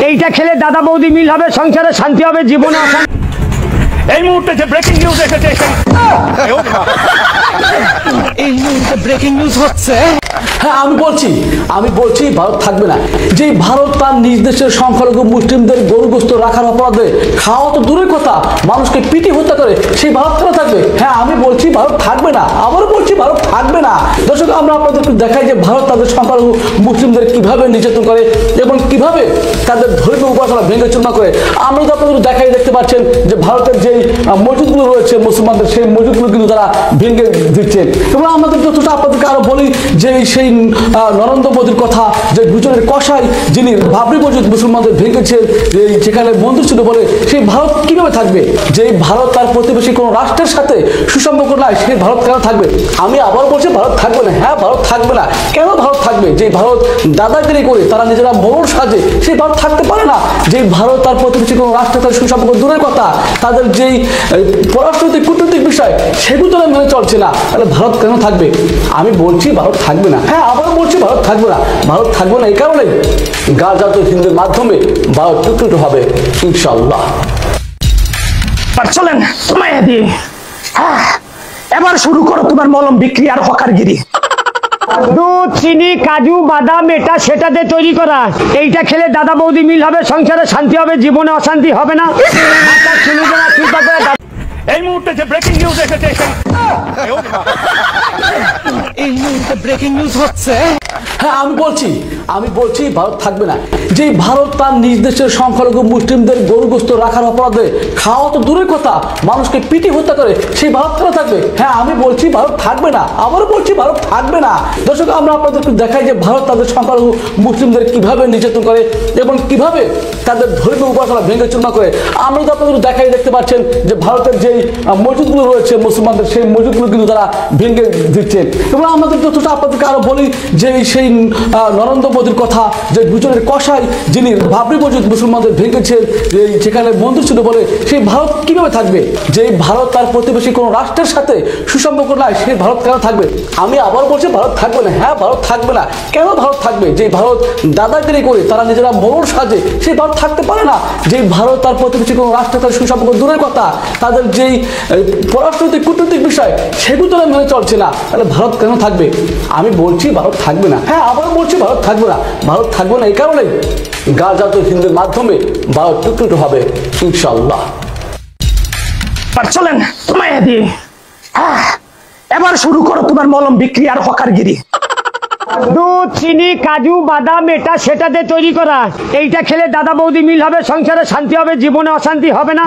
এইটা খেলে দাদা বৌদি মিল হবে, সংসারে শান্তি হবে, জীবনে অশান্তি। এই মুহূর্তে যে ব্রেকিং নিউজ এসেছে এই মুহূর্তে ব্রেকিং নিউজ হচ্ছে। হ্যাঁ আমি বলছি ভারত থাকবে না। যে ভারত তার নিজ দেশের সংখ্যালঘু মুসলিমদের গরুগ্রস্ত রাখার অপরাধে খাওয়া তো দূরের কথা, মানুষকে পিটি হত্যা করে, সেই ভারত কেন থাকবে? হ্যাঁ আমি বলছি ভারত থাকবে না, আবারও বলছি ভারত থাকবে না। দর্শক আমরা আপনাদেরকে দেখাই যে ভারত তাদের সংখ্যালঘু মুসলিমদের কিভাবে নির্যাতন করে এবং কিভাবে তাদের ধর্মীয় উপাসনা ভেঙে চুরমার করে। আমরা তো আপনাদের দেখাই দেখতে পাচ্ছেন যে ভারতের যে মসজিদগুলো রয়েছে মুসলমানদের, সেই মসজিদগুলো কিন্তু তারা ভেঙে দিচ্ছেন। এবং আমাদের যথেষ্ট আপনাদেরকে আরো বলি যে সেই নরেন্দ্র মোদীর কথা, যে গুজরের কসাই যিনি বাবরি মসজিদ মুসলমানদের ভেঙেছেন, যেখানে বন্ধু ছিল বলে, সেই ভারত কিভাবে থাকবে? যে ভারত তার প্রতিবেশী কোনো রাষ্ট্রের সাথে সুসম্পর্ক নাই, সেই ভারত কেন থাকবে? আমি আবার বলছি ভারত থাকবে না। হ্যাঁ ভারত থাকবে না। কেন ভারত থাকবে? যে ভারত দাদাগিরি করে তারা নিজেরা মোড় সাজে, সেই ভারত থাকতে পারে না। যে ভারত তার প্রতিবেশী কোনো রাষ্ট্রের সাথে সুসম্পর্ক দূরের কথা, তাদের যেই পররাষ্ট্রনৈতিক কূটনৈতিক বিষয় সেগুলো তারা মেনে চলছে না, তাহলে ভারত কেন থাকবে? আমি বলছি ভারত থাকবে না। হ্যাঁ আবার বলছি ভারত থাকবে না। ভারত থাকবে না এই কারণে গাজাত হিন্দের মাধ্যমে ভারত টুকরো হবে ইনশাআল্লাহ। চলেন মায়া দিয়ে এবার শুরু করো তোমার মলম বিক্রি আর হকারগিরি। দুধ, চিনি, কাজু, বাদাম, এটা সেটা দিয়ে তৈরি করা। এইটা খেলে দাদা বৌদি মিল হবে, সংসারে শান্তি হবে, জীবনে অশান্তি হবে না। এই মুহূর্তে যে ব্রেকিং নিউজ এসেছে এই মুহূর্তে ব্রেকিং নিউজ হচ্ছে। হ্যাঁ আমি বলছি ভারত থাকবে না। যে ভারত তার নিজ দেশের সংখ্যালঘু মুসলিমদের গরুগ্রস্ত রাখার অপরাধে খাওয়া তো দূরের কথা, মানুষকে পিটি হত্যা করে, সেই ভারত কেন থাকবে? হ্যাঁ আমি বলছি ভারত থাকবে না, আবারও বলছি ভারত থাকবে না। দর্শক আমরা আপনাদেরকে দেখাই যে ভারত তাদের সংখ্যালঘু মুসলিমদের কিভাবে নির্যাতন করে এবং কিভাবে তাদের ধর্মীয় উপাসনা ভেঙে চুরমার করে। আমরা তো আপনাদের দেখাই দেখতে পাচ্ছেন যে ভারতের যেই মসজিদগুলো রয়েছে মুসলমানদের, সেই মসজিদগুলো কিন্তু তারা ভেঙে দিচ্ছেন। এবং আমাদের যথেষ্ট আপনাদেরকে আরো বলি যে সেই নরেন্দ্র মোদীর কথা, যে গুজরের কসাই যিনি বাবরি মসজিদ মুসলমানদের ভেঙেছেন, যেখানে বন্ধু ছিল বলে, সেই ভারত কিভাবে থাকবে? যে ভারত তার প্রতিবেশী কোনো রাষ্ট্রের সাথে সুসম্পর্ক নাই, সেই ভারত কেন থাকবে? আমি আবার বলছি ভারত থাকবে না। হ্যাঁ ভারত থাকবে না। কেন ভারত থাকবে? যে ভারত দাদাগিরি করে তারা নিজেরা মোড় সাজে, সেই ভারত থাকতে পারে না। যে ভারত তার প্রতিবেশী কোনো রাষ্ট্রের সাথে সুসম্পর্ক দূরের কথা, তাদের যেই পররাষ্ট্রনৈতিক কূটনৈতিক বিষয় সেগুলো তারা মেনে চলছে না, তাহলে ভারত কেন থাকবে? আমি বলছি ভারত থাকবে না। হ্যাঁ আবার বলছি ভারত থাকবে না। ভারত থাকবে না এই কারণে গাজাত হিন্দের মাধ্যমে ভারত টুকরো হবে ইনশাআল্লাহ। চলেন মায়া দিয়ে এবার শুরু করো তোমার মলম বিক্রি আর হকারগিরি। দুধ, চিনি, কাজু, বাদাম, এটা সেটা দিয়ে তৈরি করা। এইটা খেলে দাদা বৌদি মিল হবে, সংসারে শান্তি হবে, জীবনে অশান্তি হবে না।